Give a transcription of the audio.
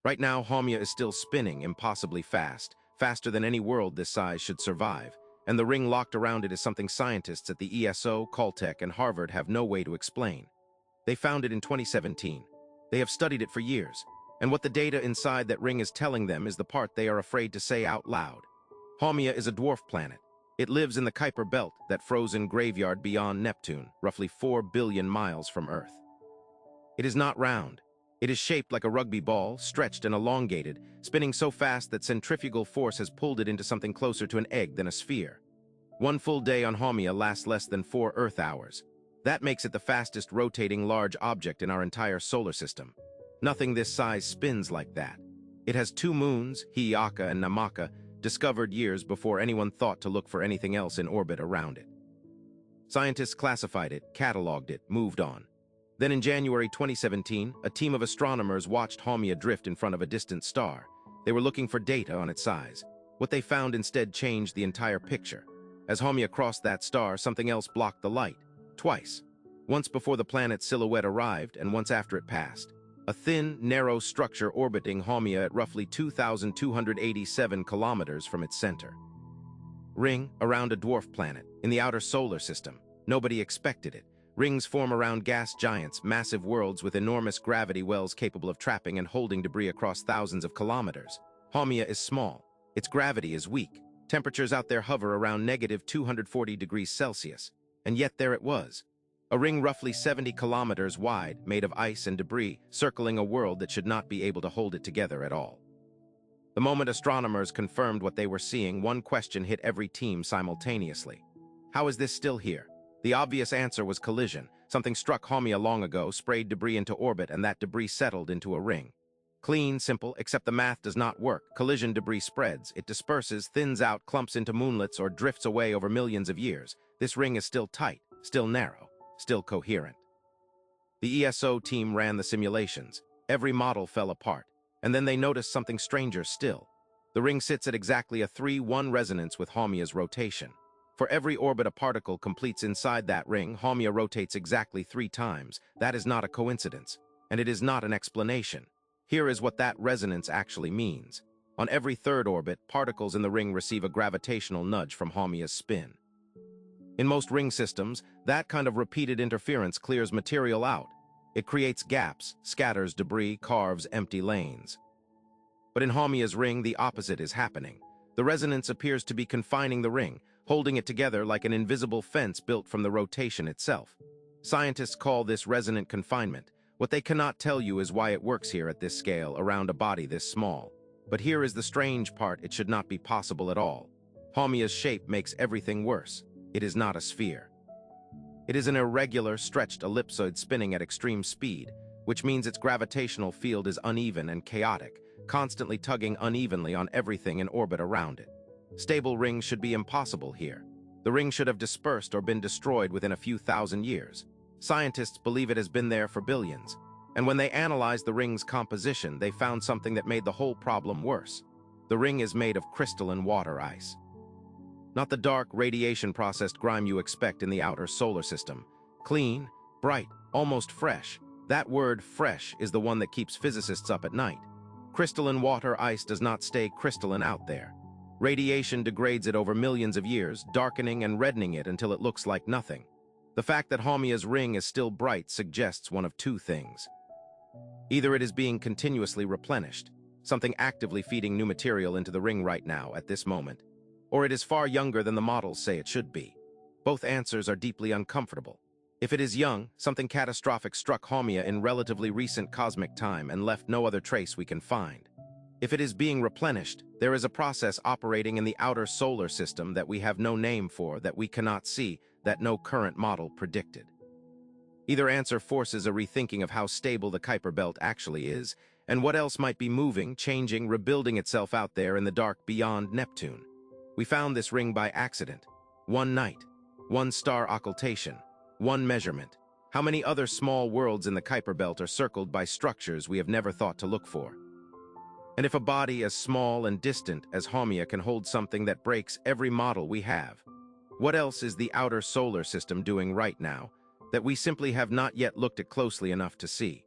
Right now, Haumea is still spinning impossibly fast, faster than any world this size should survive, and the ring locked around it is something scientists at the ESO, Caltech, and Harvard have no way to explain. They found it in 2017. They have studied it for years, and what the data inside that ring is telling them is the part they are afraid to say out loud. Haumea is a dwarf planet. It lives in the Kuiper Belt, that frozen graveyard beyond Neptune, roughly 4 billion miles from Earth. It is not round. It is shaped like a rugby ball, stretched and elongated, spinning so fast that centrifugal force has pulled it into something closer to an egg than a sphere. One full day on Haumea lasts less than 4 Earth hours. That makes it the fastest rotating large object in our entire solar system. Nothing this size spins like that. It has 2 moons, Haumea and Haumea, discovered years before anyone thought to look for anything else in orbit around it. Scientists classified it, cataloged it, moved on. Then in January 2017, a team of astronomers watched Haumea drift in front of a distant star. They were looking for data on its size. What they found instead changed the entire picture. As Haumea crossed that star, something else blocked the light. Twice. Once before the planet's silhouette arrived, and once after it passed. A thin, narrow structure orbiting Haumea at roughly 2,287 kilometers from its center. Ring around a dwarf planet, in the outer solar system. Nobody expected it. Rings form around gas giants, massive worlds with enormous gravity wells capable of trapping and holding debris across thousands of kilometers. Haumea is small. Its gravity is weak. Temperatures out there hover around negative 240 degrees Celsius. And yet there it was. A ring roughly 70 kilometers wide, made of ice and debris, circling a world that should not be able to hold it together at all. The moment astronomers confirmed what they were seeing, one question hit every team simultaneously. How is this still here? The obvious answer was collision. Something struck Haumea long ago, sprayed debris into orbit, and that debris settled into a ring. Clean, simple, except the math does not work. Collision debris spreads. It disperses, thins out, clumps into moonlets, or drifts away over millions of years. This ring is still tight, still narrow, still coherent. The ESO team ran the simulations. Every model fell apart. And then they noticed something stranger still. The ring sits at exactly a 3:1 resonance with Haumea's rotation. For every orbit a particle completes inside that ring, Haumea rotates exactly 3 times. That is not a coincidence, and it is not an explanation. Here is what that resonance actually means. On every 3rd orbit, particles in the ring receive a gravitational nudge from Haumea's spin. In most ring systems, that kind of repeated interference clears material out. It creates gaps, scatters debris, carves empty lanes. But in Haumea's ring, the opposite is happening. The resonance appears to be confining the ring, holding it together like an invisible fence built from the rotation itself. Scientists call this resonant confinement. What they cannot tell you is why it works here at this scale, around a body this small. But here is the strange part: it should not be possible at all. Haumea's shape makes everything worse. It is not a sphere. It is an irregular, stretched ellipsoid spinning at extreme speed, which means its gravitational field is uneven and chaotic, constantly tugging unevenly on everything in orbit around it. Stable rings should be impossible here. The ring should have dispersed or been destroyed within a few thousand years. Scientists believe it has been there for billions, and when they analyzed the ring's composition, they found something that made the whole problem worse. The ring is made of crystalline water ice. Not the dark, radiation-processed grime you expect in the outer solar system. Clean, bright, almost fresh. That word, fresh, is the one that keeps physicists up at night. Crystalline water ice does not stay crystalline out there. Radiation degrades it over millions of years, darkening and reddening it until it looks like nothing. The fact that Haumea's ring is still bright suggests one of 2 things. Either it is being continuously replenished, something actively feeding new material into the ring right now, at this moment, or it is far younger than the models say it should be. Both answers are deeply uncomfortable. If it is young, something catastrophic struck Haumea in relatively recent cosmic time and left no other trace we can find. If it is being replenished, there is a process operating in the outer solar system that we have no name for, that we cannot see, that no current model predicted. Either answer forces a rethinking of how stable the Kuiper Belt actually is, and what else might be moving, changing, rebuilding itself out there in the dark beyond Neptune. We found this ring by accident. One night, one star occultation, one measurement. How many other small worlds in the Kuiper Belt are circled by structures we have never thought to look for? And if a body as small and distant as Haumea can hold something that breaks every model we have, what else is the outer solar system doing right now that we simply have not yet looked at closely enough to see?